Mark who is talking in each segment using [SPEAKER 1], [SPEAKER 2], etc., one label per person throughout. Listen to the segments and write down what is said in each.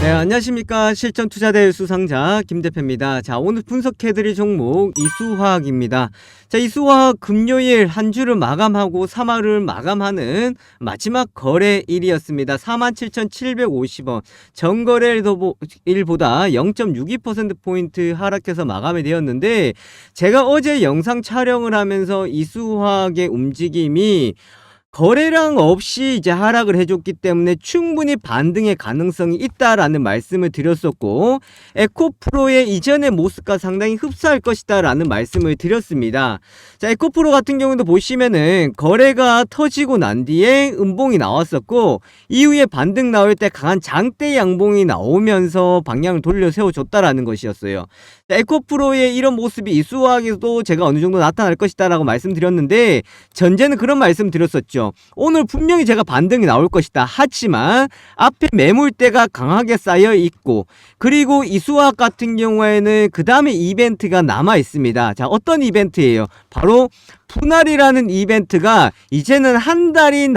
[SPEAKER 1] 네, 안녕하십니까. 실전투자대회 수상자 김대표입니다. 자, 오늘 분석해드릴 종목 이수화학입니다. 자, 이수화학 금요일 한 주를 마감하고 3화를 마감하는 마지막 거래일이었습니다. 47,750원. 전거래일보다 0.62%포인트 하락해서 마감이 되었는데, 제가 어제 영상 촬영을 하면서 이수화학의 움직임이 거래량 없이 이제 하락을 해줬기 때문에 충분히 반등의 가능성이 있다라는 말씀을 드렸었고, 에코프로의 이전의 모습과 상당히 흡사할 것이다 라는 말씀을 드렸습니다. 자, 에코프로 같은 경우도 보시면은 거래가 터지고 난 뒤에 음봉이 나왔었고, 이후에 반등 나올 때 강한 장대 양봉이 나오면서 방향을 돌려 세워줬다라는 것이었어요. 자, 에코프로의 이런 모습이 이수화학에도 제가 어느 정도 나타날 것이다 라고 말씀드렸는데, 전제는 그런 말씀 드렸었죠. 오늘 분명히 제가 반등이 나올 것이다. 하지만 앞에 매물대가 강하게 쌓여 있고, 그리고 이수화학 같은 경우에는 그 다음에 이벤트가 남아 있습니다. 자, 어떤 이벤트예요? 바로 분할이라는 이벤트가 이제는 한 달이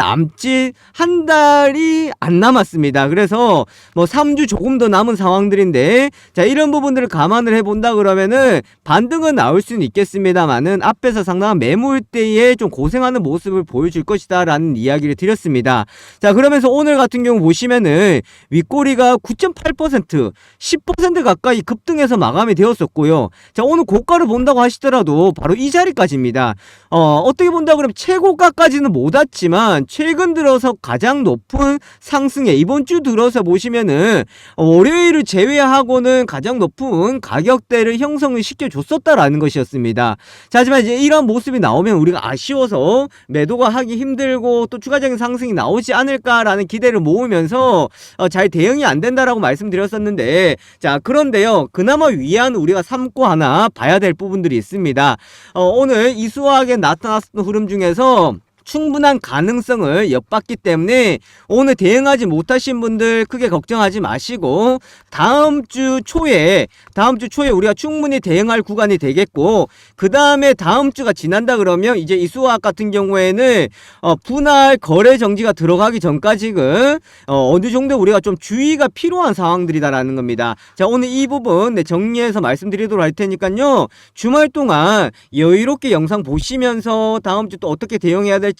[SPEAKER 1] 안 남았습니다. 그래서 뭐 3주 조금 더 남은 상황들인데, 자, 이런 부분들을 감안을 해본다 그러면은 반등은 나올 수는 있겠습니다만은 앞에서 상당한 매물대에 좀 고생하는 모습을 보여줄 것이다 라는 이야기를 드렸습니다. 자, 그러면서 오늘 같은 경우 보시면은 윗꼬리가 9.8% 10% 가까이 급등해서 마감이 되었었고요. 자, 오늘 고가를 본다고 하시더라도 바로 이 자리까지입니다. 어떻게 본다 그러면 최고가까지는 못 왔지만 최근 들어서 가장 높은 상승에 이번 주 들어서 보시면은 월요일을 제외하고는 가장 높은 가격대를 형성을 시켜줬었다라는 것이었습니다. 자, 하지만 이제 이런 모습이 나오면 우리가 아쉬워서 매도가 하기 힘들고 또 추가적인 상승이 나오지 않을까라는 기대를 모으면서 잘 대응이 안 된다라고 말씀드렸었는데, 자, 그런데요, 그나마 위안 우리가 삼고 하나 봐야 될 부분들이 있습니다. 오늘 이수화학에 나타났던 흐름 중에서 충분한 가능성을 엿봤기 때문에 오늘 대응하지 못하신 분들 크게 걱정하지 마시고, 다음 주 초에 우리가 충분히 대응할 구간이 되겠고, 그 다음에 다음 주가 지난다 그러면 이제 이수화학 같은 경우에는 분할 거래 정지가 들어가기 전까지는 어느 정도 우리가 좀 주의가 필요한 상황들이다라는 겁니다. 자, 오늘 이 부분 정리해서 말씀드리도록 할 테니까요, 주말 동안 여유롭게 영상 보시면서 다음 주 또 어떻게 대응해야 될지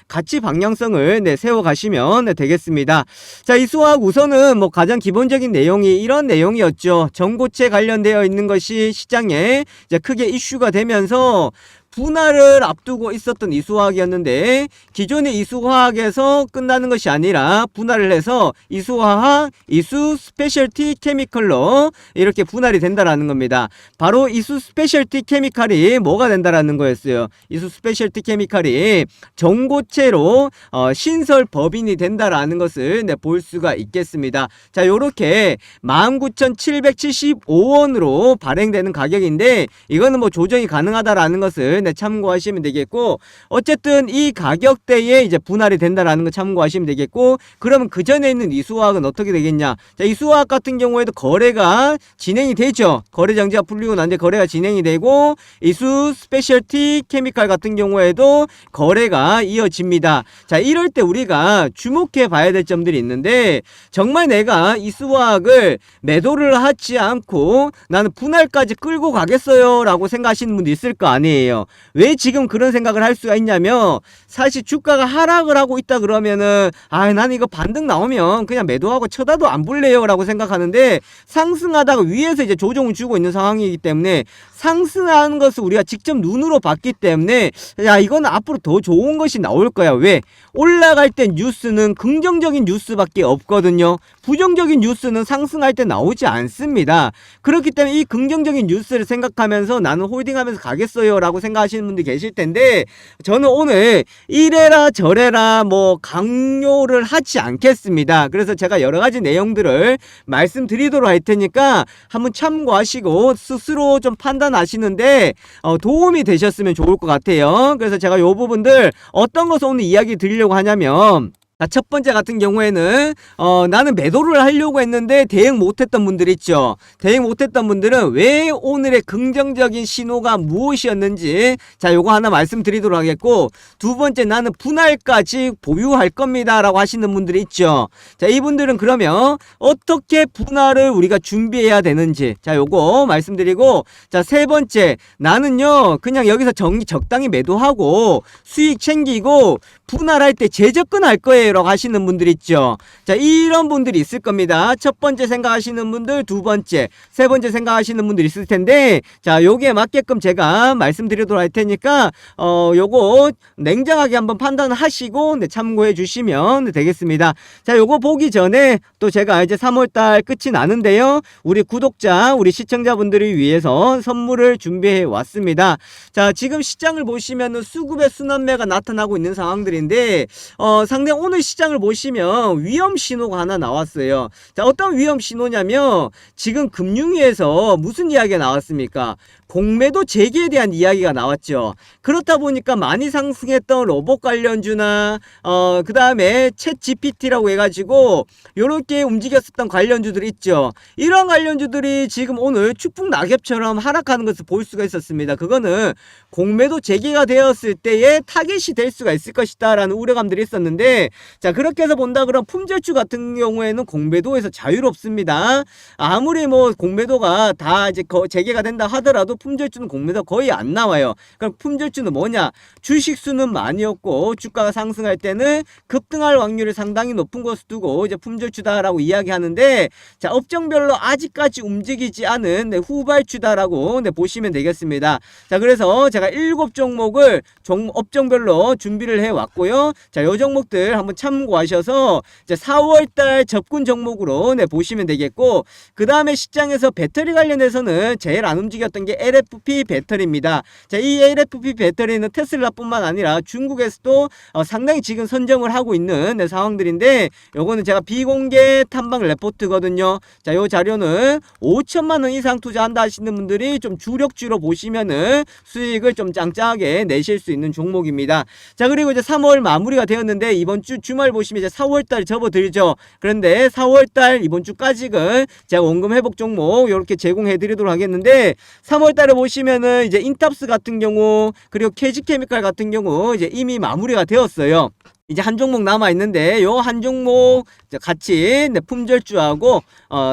[SPEAKER 1] 같이 방향성을 세워 가시면 되겠습니다. 자, 이수화학 우선은 뭐 가장 기본적인 내용이 이런 내용이었죠. 전고체 관련되어 있는 것이 시장에 이제 크게 이슈가 되면서 분할을 앞두고 있었던 이수화학이었는데, 기존의 이수화학에서 끝나는 것이 아니라 분할을 해서 이수화학, 이수 스페셜티 케미컬로 이렇게 분할이 된다라는 겁니다. 바로 이수 스페셜티 케미칼이 뭐가 된다라는 거였어요. 이수 스페셜티 케미칼이 전고체로 신설 법인이 된다라는 것을 볼 수가 있겠습니다. 자, 요렇게 19,775원으로 발행되는 가격인데, 이거는 뭐 조정이 가능하다라는 것을 참고하시면 되겠고, 어쨌든 이 가격대에 이제 분할이 된다라는 거 참고하시면 되겠고, 그러면 그 전에 있는 이수화학은 어떻게 되겠냐? 자, 이수화학 같은 경우에도 거래가 진행이 되죠. 거래 정지가 풀리고 난 뒤에 거래가 진행이 되고, 이수 스페셜티 케미칼 같은 경우에도 거래가 이어집니다. 자, 이럴 때 우리가 주목해 봐야 될 점들이 있는데, 정말 내가 이수화학을 매도를 하지 않고 나는 분할까지 끌고 가겠어요 라고 생각하시는 분도 있을 거 아니에요. 왜 지금 그런 생각을 할 수가 있냐면, 사실 주가가 하락을 하고 있다 그러면은 난 이거 반등 나오면 그냥 매도하고 쳐다도 안 볼래요 라고 생각하는데, 상승하다가 위에서 이제 조정을 주고 있는 상황이기 때문에 상승하는 것을 우리가 직접 눈으로 봤기 때문에, 야, 이거는 앞으로 더 좋은 것이 나올 거야. 왜? 올라갈 때 뉴스는 긍정적인 뉴스밖에 없거든요. 부정적인 뉴스는 상승할 때 나오지 않습니다. 그렇기 때문에 이 긍정적인 뉴스를 생각하면서 나는 홀딩하면서 가겠어요 라고 생각하시는 분들이 계실 텐데, 저는 오늘 이래라 저래라 뭐 강요를 하지 않겠습니다. 그래서 제가 여러 가지 내용들을 말씀드리도록 할 테니까 한번 참고하시고 스스로 좀 판단하시는데 도움이 되셨으면 좋을 것 같아요. 그래서 제가 요 부분들 어떤 것을 오늘 이야기 드리려고 하냐면, 자, 첫 번째 같은 경우에는 나는 매도를 하려고 했는데 대응 못했던 분들 있죠. 대응 못했던 분들은 왜 오늘의 긍정적인 신호가 무엇이었는지 자, 요거 하나 말씀드리도록 하겠고, 두 번째 나는 분할까지 보유할 겁니다 라고 하시는 분들이 있죠. 자, 이분들은 그러면 어떻게 분할을 우리가 준비해야 되는지 자, 요거 말씀드리고, 자, 세 번째 나는요 그냥 여기서 적당히 매도하고 수익 챙기고 분할할 때 재접근할 거예요 라고 하시는 분들 있죠. 자, 이런 분들이 있을 겁니다. 첫 번째 생각하시는 분들, 두 번째, 세 번째 생각하시는 분들 있을 텐데, 자, 요기에 맞게끔 제가 말씀드리도록 할 테니까 요거 냉정하게 한번 판단하시고 네, 참고해 주시면 되겠습니다. 자, 요거 보기 전에 또 제가 이제 3월달 끝이 나는데요, 우리 구독자, 우리 시청자분들을 위해서 선물을 준비해 왔습니다. 자, 지금 시장을 보시면은 수급의 순환매가 나타나고 있는 상황들이 인데 상당히 오늘 시장을 보시면 위험 신호가 하나 나왔어요. 자, 어떤 위험 신호냐면 지금 금융위에서 무슨 이야기가 나왔습니까? 공매도 재개에 대한 이야기가 나왔죠. 그렇다 보니까 많이 상승했던 로봇 관련주나 그 다음에 챗 GPT라고 해가지고 요렇게 움직였었던 관련주들 있죠. 이런 관련주들이 지금 오늘 추풍 낙엽처럼 하락하는 것을 볼 수가 있었습니다. 그거는 공매도 재개가 되었을 때의 타겟이 될 수가 있을 것이다 라는 우려감들이 있었는데, 자, 그렇게 해서 본다 그러면 품절주 같은 경우에는 공매도에서 자유롭습니다. 아무리 뭐 공매도가 다 이제 재개가 된다 하더라도 품절주는 공매도 거의 안 나와요. 그럼 품절주는 뭐냐? 주식수는 많이었고 주가가 상승할 때는 급등할 확률이 상당히 높은 것을 두고 이제 품절주다라고 이야기하는데, 자, 업종별로 아직까지 움직이지 않은 후발주다라고 보시면 되겠습니다. 자, 그래서 제가 7종목을 업종별로 준비를 해 왔고요. 자, 요 종목들 한번 참고하셔서 이제 4월달 접근 종목으로 보시면 되겠고, 그 다음에 시장에서 배터리 관련해서는 제일 안 움직였던 게 LFP 배터리입니다. 자, 이 LFP 배터리는 테슬라뿐만 아니라 중국에서도 상당히 지금 선정을 하고 있는 상황들인데, 요거는 제가 비공개 탐방 레포트거든요. 자, 요 자료는 5천만원 이상 투자한다 하시는 분들이 좀 주력주로 보시면은 수익을 좀 짱짱하게 내실 수 있는 종목입니다. 자, 그리고 이제 3월 마무리가 되었는데 이번 주 주말 보시면 이제 4월달 접어들죠. 그런데 4월달 이번 주까지는 제가 원금 회복 종목 이렇게 제공해 드리도록 하겠는데, 3월달에 보시면은 이제 인탑스 같은 경우 그리고 KG케미칼 같은 경우 이제 이미 마무리가 되었어요. 이제 한 종목 남아 있는데 요 한 종목 같이 품절주하고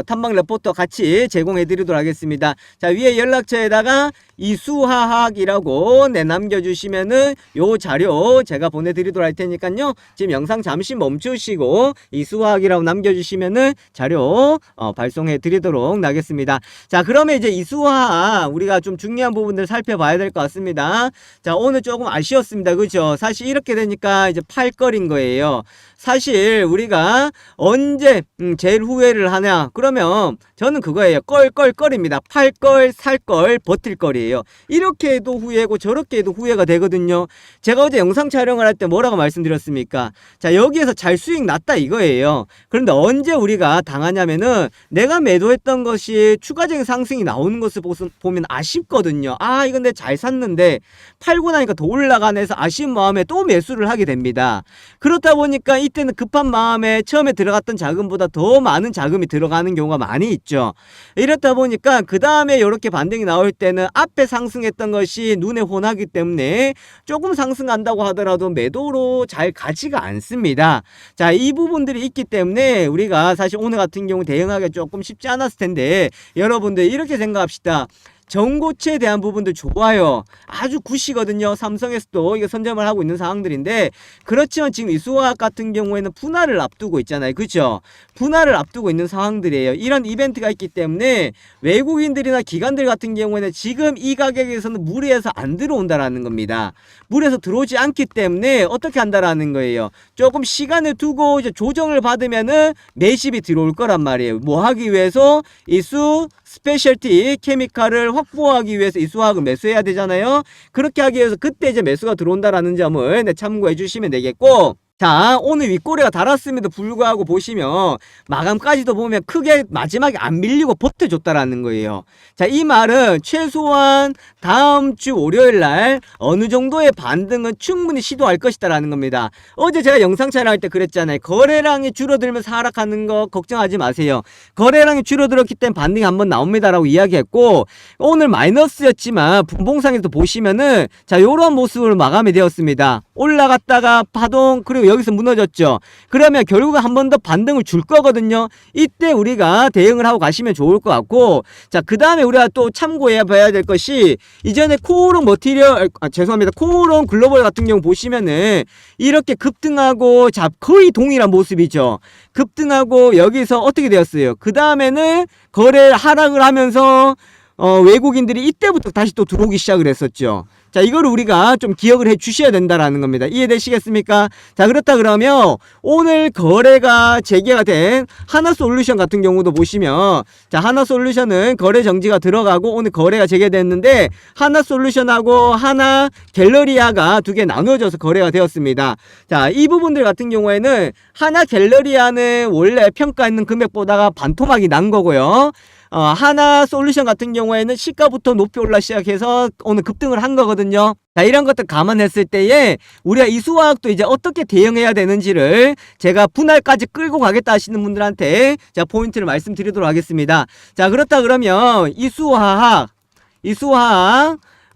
[SPEAKER 1] 탐방 레포터 같이 제공해 드리도록 하겠습니다. 자, 위에 연락처에다가 이수화학이라고 남겨주시면은 요 자료 제가 보내드리도록 할 테니까요, 지금 영상 잠시 멈추시고 이수화학이라고 남겨주시면은 자료 발송해 드리도록 하겠습니다. 자, 그러면 이제 이수화학 우리가 좀 중요한 부분들 살펴봐야 될 것 같습니다. 자, 오늘 조금 아쉬웠습니다. 그죠? 사실 이렇게 되니까 이제 팔걸인 거예요. 사실 우리가 언제 제일 후회를 하냐? 그러면 저는 그거예요. 껄껄껄입니다. 팔걸, 살걸, 버틸걸이에요. 이렇게 해도 후회고 저렇게 해도 후회가 되거든요. 제가 어제 영상 촬영을 할 때 뭐라고 말씀드렸습니까? 자, 여기에서 잘 수익 났다 이거예요. 그런데 언제 우리가 당하냐면은 내가 매도했던 것이 추가적인 상승이 나오는 것을 보면 아쉽거든요. 아, 이건 내가 잘 샀는데 팔고 나니까 더 올라가네 해서 아쉬운 마음에 또 매수를 하게 됩니다. 그렇다 보니까 이때는 급한 마음에 처음에 들어갔던 자금보다 더 많은 자금이 들어가는 경우가 많이 있죠. 이렇다 보니까 그 다음에 이렇게 반등이 나올 때는 앞에 상승했던 것이 눈에 훤하기 때문에 조금 상승한다고 하더라도 매도로 잘 가지가 않습니다. 자, 이 부분들이 있기 때문에 우리가 사실 오늘 같은 경우 대응하기가 조금 쉽지 않았을 텐데, 여러분들 이렇게 생각합시다. 전고체에 대한 부분도 좋아요. 아주 굿이거든요. 삼성에서도 이거 선점을 하고 있는 상황들인데, 그렇지만 지금 이수화학 같은 경우에는 분할을 앞두고 있잖아요. 그렇죠? 분할을 앞두고 있는 상황들이에요. 이런 이벤트가 있기 때문에 외국인들이나 기관들 같은 경우에는 지금 이 가격에서는 무리해서 안 들어온다라는 겁니다. 무리해서 들어오지 않기 때문에 어떻게 한다라는 거예요. 조금 시간을 두고 이제 조정을 받으면은 매집이 들어올 거란 말이에요. 뭐 하기 위해서? 이수 스페셜티 케미칼을 확보하기 위해서 이수화학을 매수해야 되잖아요. 그렇게 하기 위해서 그때 이제 매수가 들어온다라는 점을 참고해 주시면 되겠고, 자, 오늘 윗꼬리가 달았음에도 불구하고 보시면 마감까지도 보면 크게 마지막에 안 밀리고 버텨줬다라는 거예요. 자, 이 말은 최소한 다음 주 월요일 날 어느 정도의 반등은 충분히 시도할 것이다라는 겁니다. 어제 제가 영상 촬영할 때 그랬잖아요. 거래량이 줄어들면서 하락하는 거 걱정하지 마세요. 거래량이 줄어들었기 때문에 반등이 한번 나옵니다라고 이야기했고, 오늘 마이너스였지만 분봉상에서 보시면은 자, 요런 모습으로 마감이 되었습니다. 올라갔다가 파동, 그리고 여기서 무너졌죠. 그러면 결국은 한 번 더 반등을 줄 거거든요. 이때 우리가 대응을 하고 가시면 좋을 것 같고, 자, 그 다음에 우리가 또 참고해 봐야 될 것이, 이전에 코오롱 머티리얼, 죄송합니다. 코오롱 글로벌 같은 경우 보시면은 이렇게 급등하고, 자, 거의 동일한 모습이죠. 급등하고 여기서 어떻게 되었어요? 그 다음에는 거래 하락을 하면서 외국인들이 이때부터 다시 또 들어오기 시작을 했었죠. 자, 이걸 우리가 좀 기억을 해 주셔야 된다라는 겁니다. 이해되시겠습니까? 자, 그렇다 그러면 오늘 거래가 재개가 된 하나솔루션 같은 경우도 보시면, 자, 하나솔루션은 거래 정지가 들어가고 오늘 거래가 재개됐는데, 하나솔루션하고 하나갤러리아가 두 개 나눠져서 거래가 되었습니다. 자, 이 부분들 같은 경우에는 하나갤러리아는 원래 평가했는 금액보다가 반토막이 난 거고요. 하나솔루션 같은 경우에는 시가부터 높이 올라 시작해서 오늘 급등을 한 거거든요. 자, 이런 것들 감안했을 때에 우리가 이수화학도 이제 어떻게 대응해야 되는지를 제가 분할까지 끌고 가겠다 하시는 분들한테 제가 포인트를 말씀드리도록 하겠습니다. 자, 그렇다 그러면 이수화학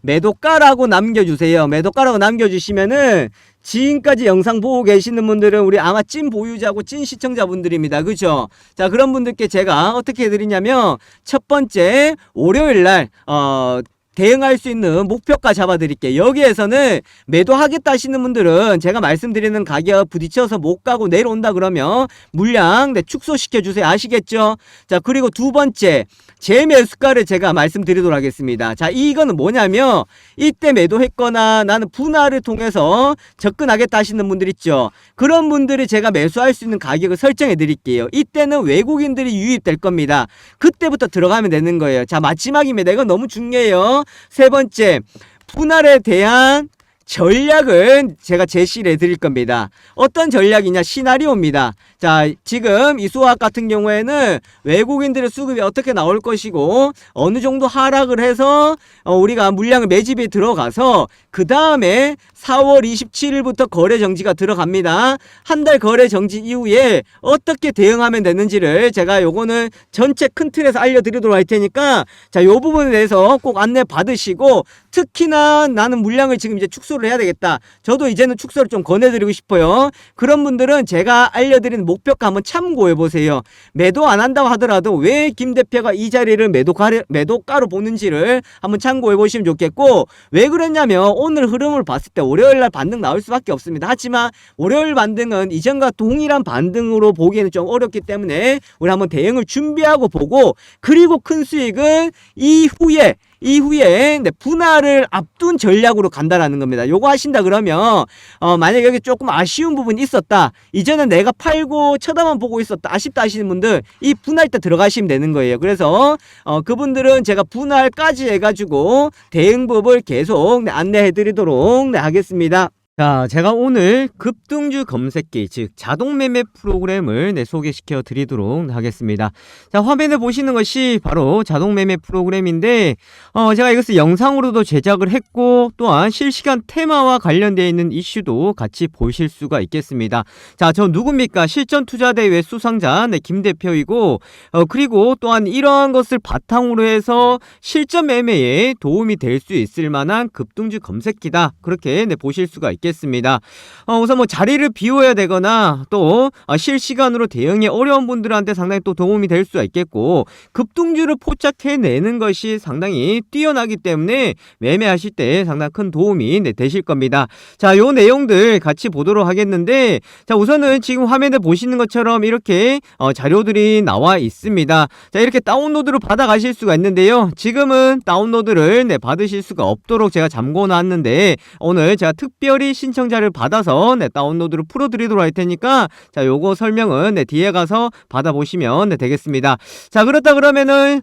[SPEAKER 1] 매도가라고 남겨주세요. 매도가라고 남겨주시면은 지금까지 영상 보고 계시는 분들은 우리 아마 찐 보유자고 찐 시청자분들입니다. 그죠? 자, 그런 분들께 제가 어떻게 해드리냐면, 첫 번째 월요일날 대응할 수 있는 목표가 잡아드릴게요. 여기에서는 매도하겠다 하시는 분들은 제가 말씀드리는 가격 부딪혀서 못 가고 내려온다 그러면 물량 축소시켜주세요. 아시겠죠? 자, 그리고 두 번째, 제 매수가를 제가 말씀드리도록 하겠습니다. 자, 이거는 뭐냐면, 이때 매도했거나 나는 분할을 통해서 접근하겠다 하시는 분들 있죠. 그런 분들이 제가 매수할 수 있는 가격을 설정해 드릴게요. 이때는 외국인들이 유입될 겁니다. 그때부터 들어가면 되는 거예요. 자, 마지막입니다. 이거 너무 중요해요. 세 번째, 분할에 대한 전략은 제가 제시를 해드릴 겁니다. 어떤 전략이냐? 시나리오입니다. 자, 지금 이수화학 같은 경우에는 외국인들의 수급이 어떻게 나올 것이고 어느 정도 하락을 해서 우리가 물량을 매집에 들어가서 그 다음에 4월 27일부터 거래 정지가 들어갑니다. 한 달 거래 정지 이후에 어떻게 대응하면 되는지를 제가 요거는 전체 큰 틀에서 알려드리도록 할 테니까, 자, 요 부분에 대해서 꼭 안내 받으시고, 특히나 나는 물량을 지금 이제 축소를 해야 되겠다. 저도 이제는 축소를 좀 권해드리고 싶어요. 그런 분들은 제가 알려드리는 목표가 한번 참고해 보세요. 매도 안 한다고 하더라도 왜 김 대표가 이 자리를 매도가로 보는지를 한번 참고해 보시면 좋겠고, 왜 그랬냐면 오늘 흐름을 봤을 때 월요일날 반등 나올 수밖에 없습니다. 하지만 월요일 반등은 이전과 동일한 반등으로 보기에는 좀 어렵기 때문에 우리 한번 대응을 준비하고 보고, 그리고 큰 수익은 이후에 분할을 앞둔 전략으로 간다라는 겁니다. 요거 하신다 그러면 만약에 여기 조금 아쉬운 부분이 있었다, 이전에 내가 팔고 쳐다만 보고 있었다, 아쉽다 하시는 분들 이 분할 때 들어가시면 되는 거예요. 그래서 그분들은 제가 분할까지 해가지고 대응법을 계속 안내해 드리도록 하겠습니다. 자, 제가 오늘 급등주 검색기, 즉 자동매매 프로그램을 소개시켜 드리도록 하겠습니다. 자, 화면에 보시는 것이 바로 자동매매 프로그램인데, 제가 이것을 영상으로도 제작을 했고, 또한 실시간 테마와 관련되어 있는 이슈도 같이 보실 수가 있겠습니다. 자, 저 누굽니까? 실전투자대회 수상자 김 대표이고, 그리고 또한 이러한 것을 바탕으로 해서 실전 매매에 도움이 될 수 있을 만한 급등주 검색기다, 그렇게 보실 수가 있겠습니다. 우선 뭐 자리를 비워야 되거나 또 실시간으로 대응이 어려운 분들한테 상당히 또 도움이 될 수가 있겠고, 급등주를 포착해내는 것이 상당히 뛰어나기 때문에 매매하실 때 상당히 큰 도움이 되실 겁니다. 자, 요 내용들 같이 보도록 하겠는데, 자, 우선은 지금 화면에 보시는 것처럼 이렇게 자료들이 나와 있습니다. 자, 이렇게 다운로드를 받아 가실 수가 있는데요, 지금은 다운로드를 받으실 수가 없도록 제가 잠궈 놨는데, 오늘 제가 특별히 신청자를 받아서 네, 다운로드를 풀어드리도록 할 테니까 자, 요거 설명은 네, 뒤에 가서 받아보시면 네, 되겠습니다. 자, 그렇다 그러면은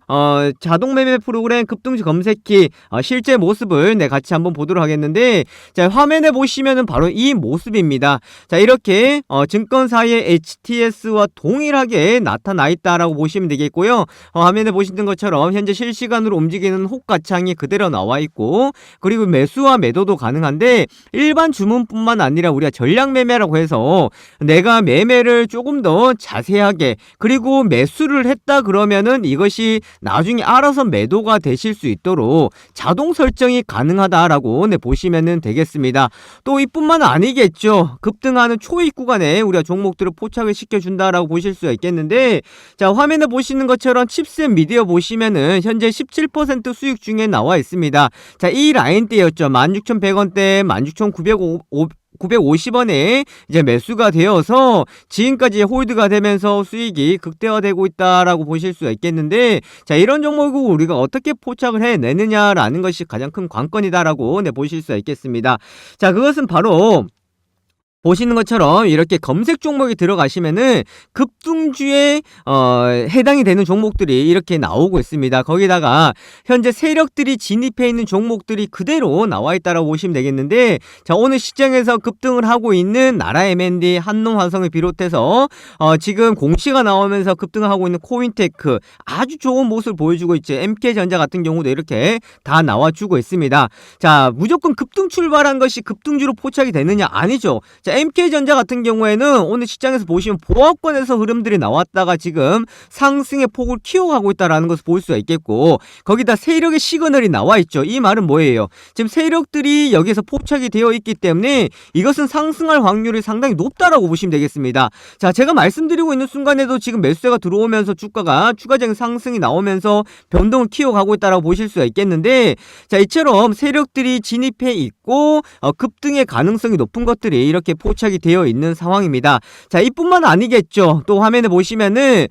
[SPEAKER 1] 자동 매매 프로그램 급등주 검색기 실제 모습을 네, 같이 한번 보도록 하겠는데, 자, 화면에 보시면은 바로 이 모습입니다. 자, 이렇게 증권사의 HTS와 동일하게 나타나 있다라고 보시면 되겠고요. 화면에 보시는 것처럼 현재 실시간으로 움직이는 호가창이 그대로 나와 있고, 그리고 매수와 매도도 가능한데 일반 주문뿐만 아니라 우리가 전략 매매라고 해서 내가 매매를 조금 더 자세하게, 그리고 매수를 했다 그러면은 이것이 나중에 알아서 매도가 되실 수 있도록 자동 설정이 가능하다라고 네, 보시면 되겠습니다. 또 이뿐만 아니겠죠. 급등하는 초입 구간에 우리가 종목들을 포착을 시켜준다라고 보실 수가 있겠는데, 자, 화면에 보시는 것처럼 칩셋 미디어 보시면은 현재 17% 수익 중에 나와 있습니다. 자, 이 라인대였죠. 16,100원대, 16,950원에 이제 매수가 되어서 지금까지 홀드가 되면서 수익이 극대화되고 있다라고 보실 수가 있겠는데, 자, 이런 종목을 우리가 어떻게 포착을 해내느냐라는 것이 가장 큰 관건이다라고 네, 보실 수가 있겠습니다. 자, 그것은 바로 보시는 것처럼 이렇게 검색 종목에 들어가시면은 급등주에 해당이 되는 종목들이 이렇게 나오고 있습니다. 거기다가 현재 세력들이 진입해 있는 종목들이 그대로 나와 있다라고 보시면 되겠는데, 자, 오늘 시장에서 급등을 하고 있는 나라 M&D, 한농화성을 비롯해서 지금 공시가 나오면서 급등을 하고 있는 코인테크 아주 좋은 모습을 보여주고 있죠. MK전자 같은 경우도 이렇게 다 나와주고 있습니다. 자, 무조건 급등 출발한 것이 급등주로 포착이 되느냐? 아니죠. 자, MK전자 같은 경우에는 오늘 시장에서 보시면 보합권에서 흐름들이 나왔다가 지금 상승의 폭을 키워가고 있다는 것을 볼 수가 있겠고, 거기다 세력의 시그널이 나와 있죠. 이 말은 뭐예요? 지금 세력들이 여기서 포착이 되어 있기 때문에 이것은 상승할 확률이 상당히 높다라고 보시면 되겠습니다. 자, 제가 말씀드리고 있는 순간에도 지금 매수세가 들어오면서 주가가 추가적인 상승이 나오면서 변동을 키워가고 있다라고 보실 수가 있겠는데, 자, 이처럼 세력들이 진입해 있고 급등의 가능성이 높은 것들이 이렇게 포착이 되어 있는 상황입니다. 자, 이뿐만 아니겠죠. 또 화면에 보시면은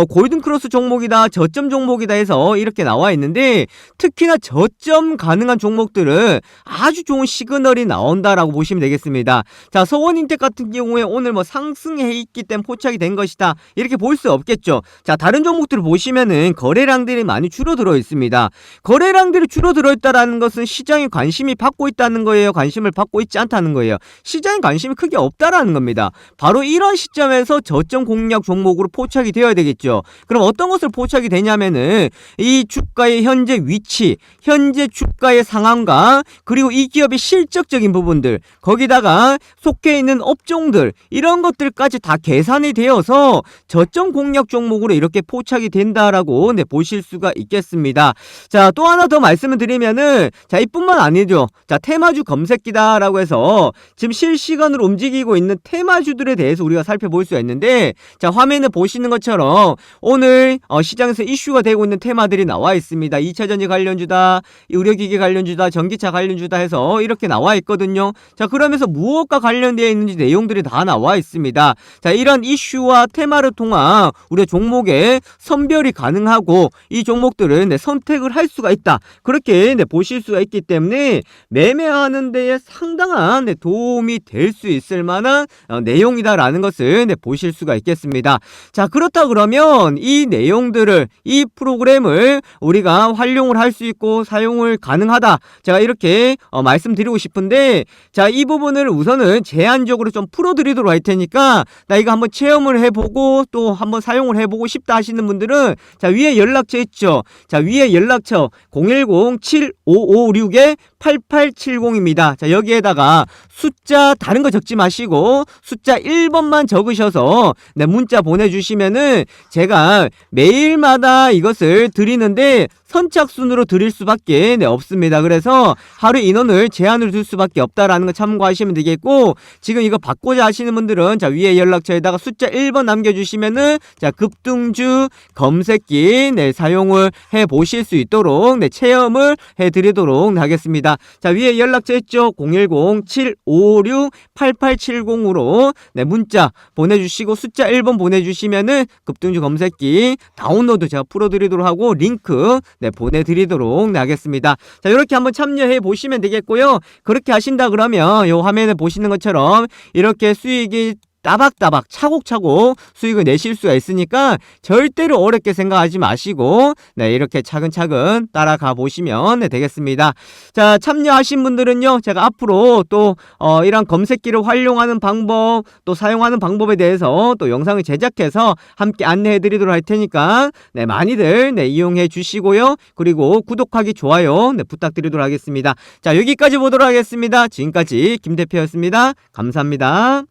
[SPEAKER 1] 골든크로스 종목이다, 저점 종목이다 해서 이렇게 나와 있는데, 특히나 저점 가능한 종목들은 아주 좋은 시그널이 나온다라고 보시면 되겠습니다. 자, 서원인텍 같은 경우에 오늘 뭐 상승해 있기 때문에 포착이 된 것이다, 이렇게 볼 수 없겠죠. 자, 다른 종목들을 보시면은 거래량들이 많이 줄어들어 있습니다. 거래량들이 줄어들어 있다라는 것은 시장이 관심이 받고 있다는 거예요? 관심을 받고 있지 않다는 거예요? 시장의 관심이 크게 없다라는 겁니다. 바로 이런 시점에서 저점 공략 종목으로 포착이 되어야 되겠죠. 그럼 어떤 것을 포착이 되냐면은 이 주가의 현재 위치, 현재 주가의 상황과 그리고 이 기업의 실적적인 부분들, 거기다가 속해 있는 업종들, 이런 것들까지 다 계산이 되어서 저점 공략 종목으로 이렇게 포착이 된다라고 네, 보실 수가 있겠습니다. 자, 또 하나 더 말씀을 드리면은, 자, 이뿐만 아니죠. 자, 테마주 검색기다라고 해서 지금 실시간으로 움직이고 있는 테마주들에 대해서 우리가 살펴볼 수가 있는데, 자, 화면에 보시는 것처럼 오늘 시장에서 이슈가 되고 있는 테마들이 나와 있습니다. 2차전지 관련주다, 의료기기 관련주다, 전기차 관련주다 해서 이렇게 나와 있거든요. 자, 그러면서 무엇과 관련되어 있는지 내용들이 다 나와 있습니다. 자, 이런 이슈와 테마를 통한 우리가 종목의 선별이 가능하고 이 종목들은 네, 선택을 할 수가 있다, 그렇게 네, 보실 수가 있기 때문에 매매하는 데에 상당한 네, 도움이 될 수 있을 만한 내용이다라는 것을 네, 보실 수가 있겠습니다. 자, 그렇다 그러면 이 내용들을, 이 프로그램을 우리가 활용을 할 수 있고 사용을 가능하다, 제가 이렇게 말씀드리고 싶은데, 자, 이 부분을 우선은 제한적으로 좀 풀어드리도록 할 테니까 나 이거 한번 체험을 해보고 또 한번 사용을 해보고 싶다 하시는 분들은, 자, 위에 연락처 있죠. 자, 위에 연락처 010-7556-8870입니다. 자, 여기에다가 숫자 다른 거 적지 마시고 숫자 1번만 적으셔서 네, 문자 보내주시면은 제가 매일마다 이것을 드리는데 선착순으로 드릴 수밖에 네, 없습니다. 그래서 하루 인원을 제한을 둘 수밖에 없다라는 거 참고하시면 되겠고, 지금 이거 받고자 하시는 분들은 자, 위에 연락처에다가 숫자 1번 남겨주시면은 자, 급등주 검색기 네, 사용을 해 보실 수 있도록 네, 체험을 해 드리도록 하겠습니다. 자, 위에 연락처 있죠. 010-7556-8870으로 네, 문자 보내주시고 숫자 1번 보내주시면은 급등주 검색기 다운로드 제가 풀어드리도록 하고 링크 네, 보내드리도록 하겠습니다. 자, 이렇게 한번 참여해 보시면 되겠고요. 그렇게 하신다 그러면 요 화면에 보시는 것처럼 이렇게 수익이 따박따박 차곡차곡 수익을 내실 수가 있으니까 절대로 어렵게 생각하지 마시고 네, 이렇게 차근차근 따라가 보시면 네, 되겠습니다. 자, 참여하신 분들은요, 제가 앞으로 또 이런 검색기를 활용하는 방법, 또 사용하는 방법에 대해서 또 영상을 제작해서 함께 안내해 드리도록 할 테니까 네, 많이들 네, 이용해 주시고요. 그리고 구독하기, 좋아요 네, 부탁드리도록 하겠습니다. 자, 여기까지 보도록 하겠습니다. 지금까지 김 대표였습니다. 감사합니다.